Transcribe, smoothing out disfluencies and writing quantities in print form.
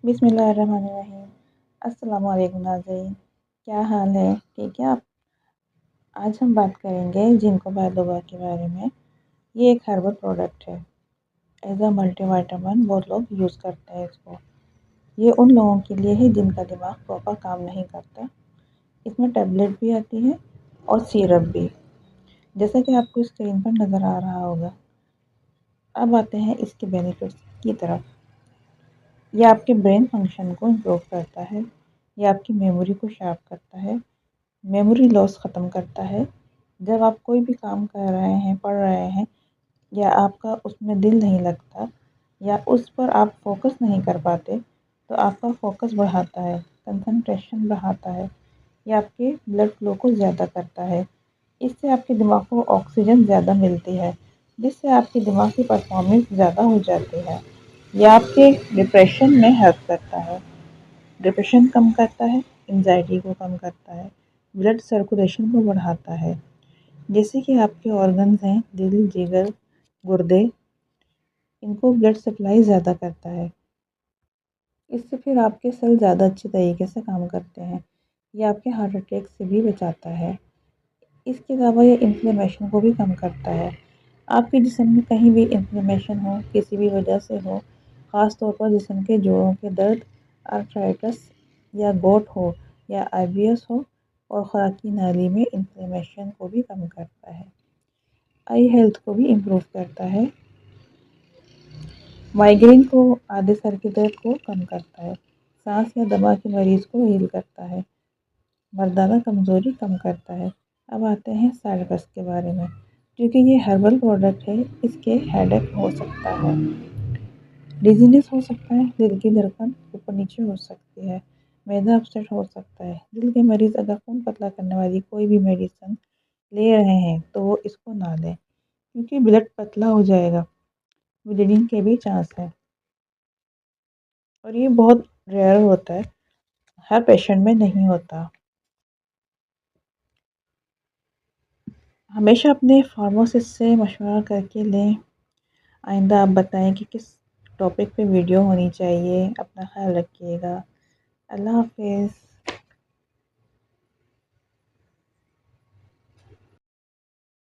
بسم اللہ الرحمن الرحیم۔ السلام علیکم ناظرین، کیا حال ہے؟ ٹھیک ہے آپ؟ آج ہم بات کریں گے جنکو بیلوبا کے بارے میں۔ یہ ایک ہربل پروڈکٹ ہے، ایز اے ملٹی وائٹامن بہت لوگ یوز کرتے ہیں اس کو۔ یہ ان لوگوں کے لیے ہے جن کا دماغ پراپر کام نہیں کرتا۔ اس میں ٹیبلٹ بھی آتی ہے اور سیرپ بھی، جیسا کہ آپ کو اسکرین پر نظر آ رہا ہوگا۔ اب آتے ہیں اس کے بینیفٹس کی طرف۔ یہ آپ کے برین فنکشن کو امپروو کرتا ہے، یہ آپ کی میموری کو شارپ کرتا ہے، میموری لاس ختم کرتا ہے۔ جب آپ کوئی بھی کام کر رہے ہیں، پڑھ رہے ہیں، یا آپ کا اس میں دل نہیں لگتا یا اس پر آپ فوکس نہیں کر پاتے، تو آپ کا فوکس بڑھاتا ہے، کنسنٹریشن بڑھاتا ہے، یہ آپ کے بلڈ فلو کو زیادہ کرتا ہے۔ اس سے آپ کے دماغ کو آکسیجن زیادہ ملتی ہے، جس سے آپ کے دماغ کی پرفارمنس زیادہ ہو جاتی ہے۔ یہ آپ کے ڈپریشن میں ہیلپ کرتا ہے، ڈپریشن کم کرتا ہے، انزائٹی کو کم کرتا ہے، بلڈ سرکولیشن کو بڑھاتا ہے۔ جیسے کہ آپ کے آرگنز ہیں، دل، جگر، گردے، ان کو بلڈ سپلائی زیادہ کرتا ہے۔ اس سے پھر آپ کے سیل زیادہ اچھے طریقے سے کام کرتے ہیں۔ یہ آپ کے ہارٹ اٹیک سے بھی بچاتا ہے۔ اس کے علاوہ یہ انفلیمیشن کو بھی کم کرتا ہے۔ آپ کے جسم میں کہیں بھی انفلیمیشن ہو، کسی بھی وجہ سے ہو، خاص طور پر جسم کے جوڑوں کے درد، آرتھرائٹس یا گوٹ ہو یا آئی بی ایس ہو، اور خوراکی نالی میں انفلیمیشن کو بھی کم کرتا ہے۔ آئی ہیلتھ کو بھی امپروو کرتا ہے، مائیگرین کو، آدھے سر کے درد کو کم کرتا ہے، سانس یا دما کے مریض کو ہیل کرتا ہے، مردانہ کمزوری کم کرتا ہے۔ اب آتے ہیں سائڈ افیکٹس کے بارے میں۔ کیونکہ یہ ہربل پروڈکٹ ہے، اس کے ہیڈ ایک ہو سکتا ہے، ڈیزینس ہو سکتا ہے، دل کی دھڑکن اوپر نیچے ہو سکتی ہے، معدہ اپسیٹ ہو سکتا ہے۔ دل کے مریض اگر خون پتلا کرنے والی کوئی بھی میڈیسن لے رہے ہیں تو وہ اس کو نہ لیں، کیونکہ بلڈ پتلا ہو جائے گا، بلیڈنگ کے بھی چانس ہے، اور یہ بہت ریئر ہوتا ہے، ہر پیشنٹ میں نہیں ہوتا۔ ہمیشہ اپنے فارماسسٹ سے مشورہ کر کے لیں۔ آئندہ آپ بتائیں کہ کس ٹاپک پہ ویڈیو ہونی چاہیے۔ اپنا خیال رکھیے گا۔ اللہ حافظ۔